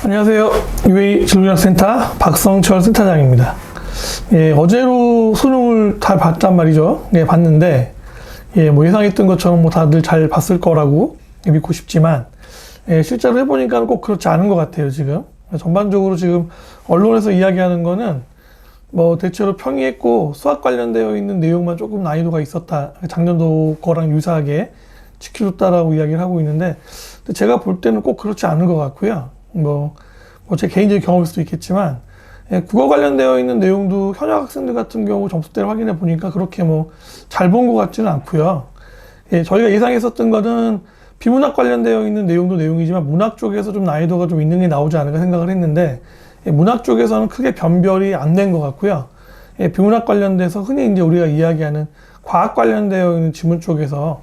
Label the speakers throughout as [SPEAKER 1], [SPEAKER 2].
[SPEAKER 1] 안녕하세요. UA 진로전략센터 박성철 센터장입니다. 어제로 수능을 다 봤단 말이죠. 봤는데, 예상했던 것처럼 다들 잘 봤을 거라고 믿고 싶지만, 실제로 해보니까 꼭 그렇지 않은 것 같아요, 지금. 전반적으로 지금 언론에서 이야기하는 거는, 대체로 평이했고, 수학 관련되어 있는 내용만 조금 난이도가 있었다. 작년도 거랑 유사하게 지켜줬다라고 이야기를 하고 있는데, 제가 볼 때는 꼭 그렇지 않은 것 같고요. 제 개인적인 경험일 수도 있겠지만, 국어 관련되어 있는 내용도 현역 학생들 같은 경우 점수대를 확인해 보니까 그렇게 잘 본 것 같지는 않고요. 저희가 예상했었던 거는 비문학 관련되어 있는 내용도 내용이지만 문학 쪽에서 좀 난이도가 좀 있는 게 나오지 않을까 생각을 했는데, 문학 쪽에서는 크게 변별이 안 된 것 같고요. 비문학 관련돼서 흔히 이제 우리가 이야기하는 과학 관련되어 있는 지문 쪽에서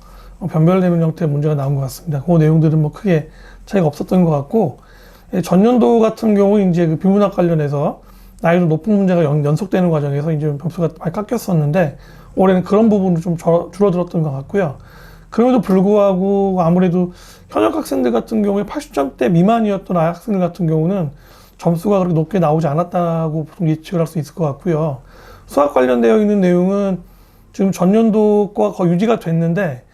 [SPEAKER 1] 변별되는 형태의 문제가 나온 것 같습니다. 그 내용들은 크게 차이가 없었던 것 같고, 전년도 같은 경우 이제 그 비문학 관련해서 난이도 높은 문제가 연속되는 과정에서 이제 점수가 많이 깎였었는데, 올해는 그런 부분도 좀 줄어들었던 것 같고요. 그럼에도 불구하고 아무래도 현역 학생들 같은 경우에 80점대 미만이었던 학생들 같은 경우는 점수가 그렇게 높게 나오지 않았다고 보통 예측을 할 수 있을 것 같고요. 수학 관련되어 있는 내용은 지금 전년도 거와 거의 유지가 됐는데,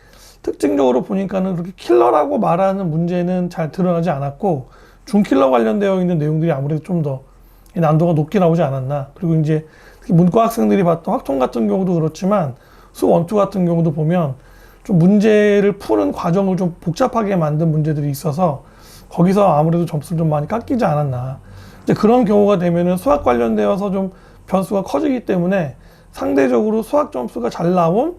[SPEAKER 1] 특징적으로 보니까는 그렇게 킬러라고 말하는 문제는 잘 드러나지 않았고, 중킬러 관련되어 있는 내용들이 아무래도 좀 더 난도가 높게 나오지 않았나. 그리고 이제 특히 문과 학생들이 봤던 확통 같은 경우도 그렇지만 수 원투 같은 경우도 보면 좀 문제를 푸는 과정을 좀 복잡하게 만든 문제들이 있어서 거기서 아무래도 점수를 좀 많이 깎이지 않았나. 이제 그런 경우가 되면은 수학 관련되어서 좀 변수가 커지기 때문에 상대적으로 수학 점수가 잘 나온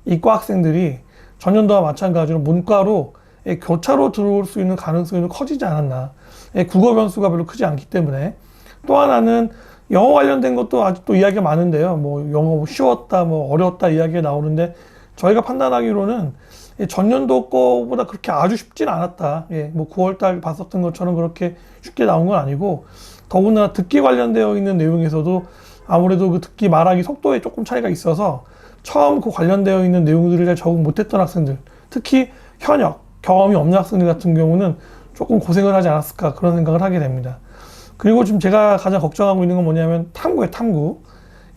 [SPEAKER 1] 이과 학생들이 전년도와 마찬가지로 문과로 교차로 들어올 수 있는 가능성이 좀 커지지 않았나. 국어 변수가 별로 크지 않기 때문에. 또 하나는 영어 관련된 것도 아직도 이야기가 많은데요. 영어 쉬웠다, 어려웠다 이야기가 나오는데, 저희가 판단하기로는 전년도 거보다 그렇게 아주 쉽진 않았다. 9월달 봤었던 것처럼 그렇게 쉽게 나온 건 아니고, 더군다나 듣기 관련되어 있는 내용에서도 아무래도 그 듣기 말하기 속도에 조금 차이가 있어서 처음 그 관련되어 있는 내용들을 잘 적응 못했던 학생들, 특히 현역, 경험이 없는 학생들 같은 경우는 조금 고생을 하지 않았을까, 그런 생각을 하게 됩니다. 그리고 지금 제가 가장 걱정하고 있는 건 뭐냐면 탐구예요, 탐구.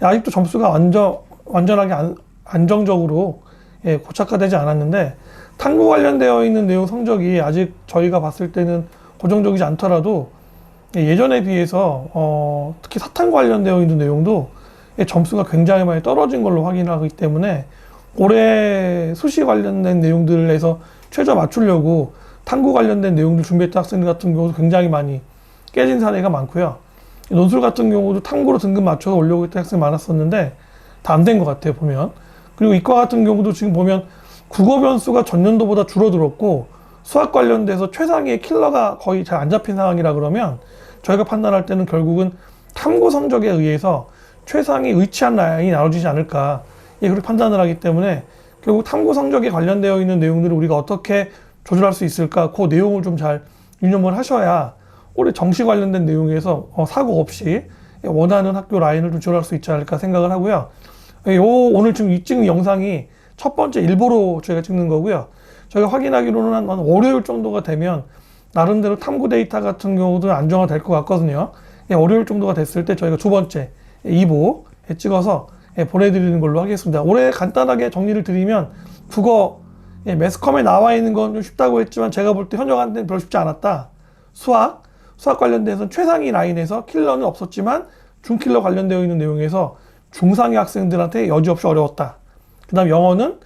[SPEAKER 1] 아직도 점수가 완전하게 안정적으로 고착화되지 않았는데, 탐구 관련되어 있는 내용 성적이 아직 저희가 봤을 때는 고정적이지 않더라도 예전에 비해서 특히 사탐 관련되어 있는 내용도 점수가 굉장히 많이 떨어진 걸로 확인하기 때문에 올해 수시 관련된 내용들에서 최저 맞추려고 탐구 관련된 내용들 준비했던 학생들 같은 경우도 굉장히 많이 깨진 사례가 많고요. 논술 같은 경우도 탐구로 등급 맞춰서 올려고 했던 학생이 많았었는데 다 안 된 것 같아요, 보면. 그리고 이과 같은 경우도 지금 보면 국어 변수가 전년도보다 줄어들었고, 수학 관련돼서 최상위의 킬러가 거의 잘 안 잡힌 상황이라 그러면 저희가 판단할 때는 결국은 탐구 성적에 의해서 최상위 의치한 라인이 나눠지지 않을까, 그렇게 판단을 하기 때문에 결국 탐구 성적에 관련되어 있는 내용들을 우리가 어떻게 조절할 수 있을까, 그 내용을 좀 잘 유념을 하셔야 올해 정시 관련된 내용에서 사고 없이 원하는 학교 라인을 좀 조절할 수 있지 않을까 생각을 하고요. 오늘 지금 이 찍은 영상이 첫 번째 일보로 저희가 찍는 거고요. 저희가 확인하기로는 한 월요일 정도가 되면 나름대로 탐구 데이터 같은 경우도 안정화 될 것 같거든요. 월요일 정도가 됐을 때 저희가 두 번째 2보 찍어서 보내드리는 걸로 하겠습니다. 올해 간단하게 정리를 드리면 국어 매스컴에 나와 있는 건 좀 쉽다고 했지만 제가 볼 때 현역한테는 별로 쉽지 않았다. 수학 관련돼서는 최상위 라인에서 킬러는 없었지만 중킬러 관련되어 있는 내용에서 중상위 학생들한테 여지없이 어려웠다. 그 다음 영어는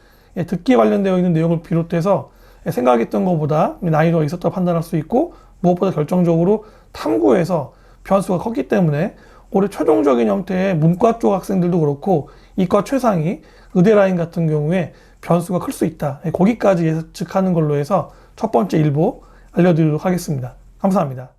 [SPEAKER 1] 듣기 관련되어 있는 내용을 비롯해서 생각했던 것보다 난이도가 있었다고 판단할 수 있고, 무엇보다 결정적으로 탐구에서 변수가 컸기 때문에 올해 최종적인 형태의 문과 쪽 학생들도 그렇고 이과 최상위 의대 라인 같은 경우에 변수가 클 수 있다. 거기까지 예측하는 걸로 해서 첫 번째 일보 알려드리도록 하겠습니다. 감사합니다.